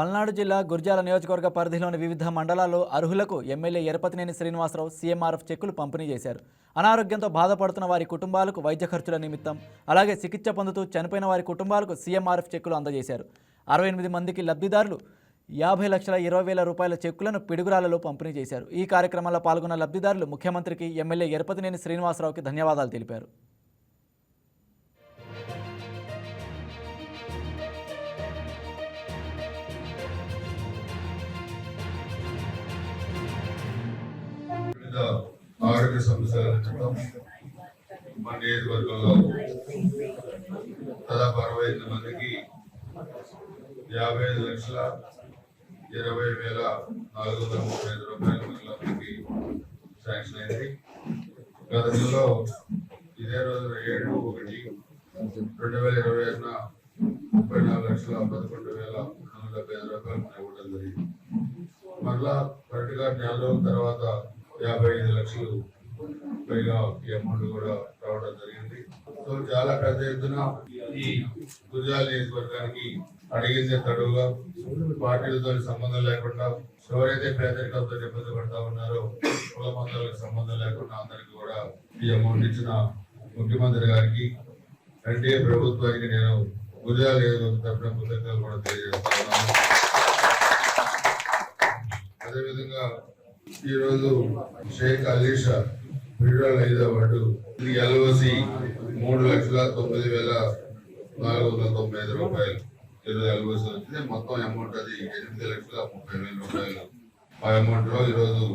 పల్నాడు జిల్లా గుర్జాల నియోజకవర్గ పరిధిలోని వివిధ మండలాల్లో అర్హులకు ఎమ్మెల్యే ఎరపతినేని శ్రీనివాసరావు సీఎంఆర్ఎఫ్ చెక్కులు పంపిణీ చేశారు. అనారోగ్యంతో బాధపడుతున్న వారి కుటుంబాలకు వైద్య ఖర్చుల నిమిత్తం, అలాగే చికిత్స పొందుతూ చనిపోయిన వారి కుటుంబాలకు సీఎంఆర్ఎఫ్ చెక్కులు అందజేశారు. 68 మందికి లబ్ధిదారులు 50,20,000 రూపాయల చెక్కులను పిడుగురాలలో పంపిణీ చేశారు. ఈ కార్యక్రమంలో పాల్గొన్న లబ్ధిదారులు ముఖ్యమంత్రికి ఎమ్మెల్యే ఎరపతినేని శ్రీనివాసరావుకి ధన్యవాదాలు తెలిపారు. ఆరోగ్య సమస్యల నిమిత్తం మన నియోజకవర్గంలో దాదాపు 68 మందికి 55,20,435 రూపాయల మందికి శాంక్షన్ అయింది. గత నెలలో ఇదే రోజు 7/1/2025 34,11,375 రూపాయలు ఇవ్వడం జరిగింది. మరలా కరెక్ట్గా నెల రోజుల తర్వాత 55 లక్షలు పైగా ఈ అమౌంట్ కూడా రావడం జరిగింది. సో చాలా పెద్ద ఎత్తున ఈ గుర్జాల నియోజకవర్గానికి అడిగిందే తడువుగా పార్టీలతో సంబంధం లేకుండా ఎవరైతే పేదరికంతో ఇబ్బంది పడతా ఉన్నారో కుల మతాలకు సంబంధం లేకుండా అందరికీ కూడా ఈ అమౌంట్ ఇచ్చిన ముఖ్యమంత్రి గారికి ఎన్డీఏ ప్రభుత్వానికి నేను గుర్జాల నియోజకవర్గం తరఫున కృతజ్ఞతలు కూడా తెలియజేస్తా ఉన్నాను. అదేవిధంగా ఈ రోజు షేక్ అలీషా ఫెడరల్ 5వ వార్డు ఎల్ఓసి 3,09,495 రూపాయలు ఈరోజు ఎల్ఓసి వచ్చింది. మొత్తం అమౌంట్ అది 8,30,000 రూపాయలు. ఆ అమౌంట్ లో ఈరోజు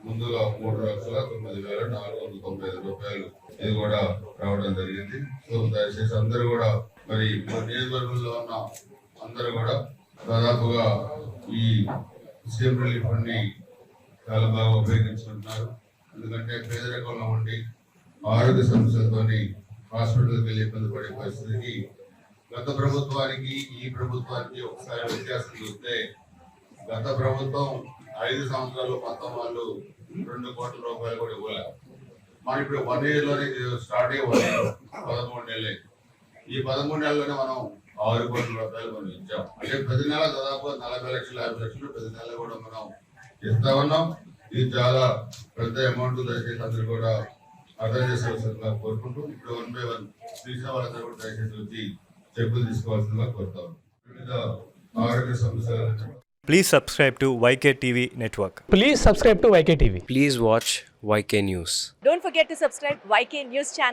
ముందుగా 3,09,495 రూపాయలు ఇది కూడా రావడం జరిగింది. సో దయచేసి అందరూ కూడా మరి నియోజకవర్గంలో ఉన్న అందరూ కూడా దాదాపుగా ఈ సీఎం రిలీఫ్ ఫండ్ ని చాలా బాగా ఉపయోగించుకుంటున్నారు. ఎందుకంటే పేదరికంలో ఉండి ఆరోగ్య సమస్యలతోని హాస్పిటల్కి వెళ్ళి ఇబ్బంది పడే పరిస్థితికి గత ప్రభుత్వానికి ఈ ప్రభుత్వానికి ఒకసారి వ్యత్యాసం చూస్తే గత ప్రభుత్వం 5 సంవత్సరాలు మొత్తం వాళ్ళు 2 కోట్ల రూపాయలు కూడా ఇవ్వలేదు. మనం ఇప్పుడు 1 year లోనే స్టార్ట్ అయ్యి 13 నెలలే. ఈ 13 నెలల్లోనే మనం 6 కోట్ల రూపాయలు మనం ఇచ్చాం. అంటే ప్రతి నెల దాదాపు 40 లక్షలు 50 లక్షలు ప్రతి నెల కూడా మనం ఇస్తా ఉన్నాం. ఇది చాలా పెద్ద అమౌంట్. దయచేసి అందరూ కూడా అర్థం చేసుకోవాల్సిందిగా కోరుకుంటూ ఇప్పుడు 1 by 1 తీసిన వాళ్ళందరూ కూడా దయచేసి వచ్చి చెక్కులు తీసుకోవాల్సిందిగా కోరుతాం. వివిధ ఆరోగ్య సమస్యల Please subscribe to YK TV Network. Please subscribe to YK TV. Please watch YK News. Don't forget to subscribe YK News channel.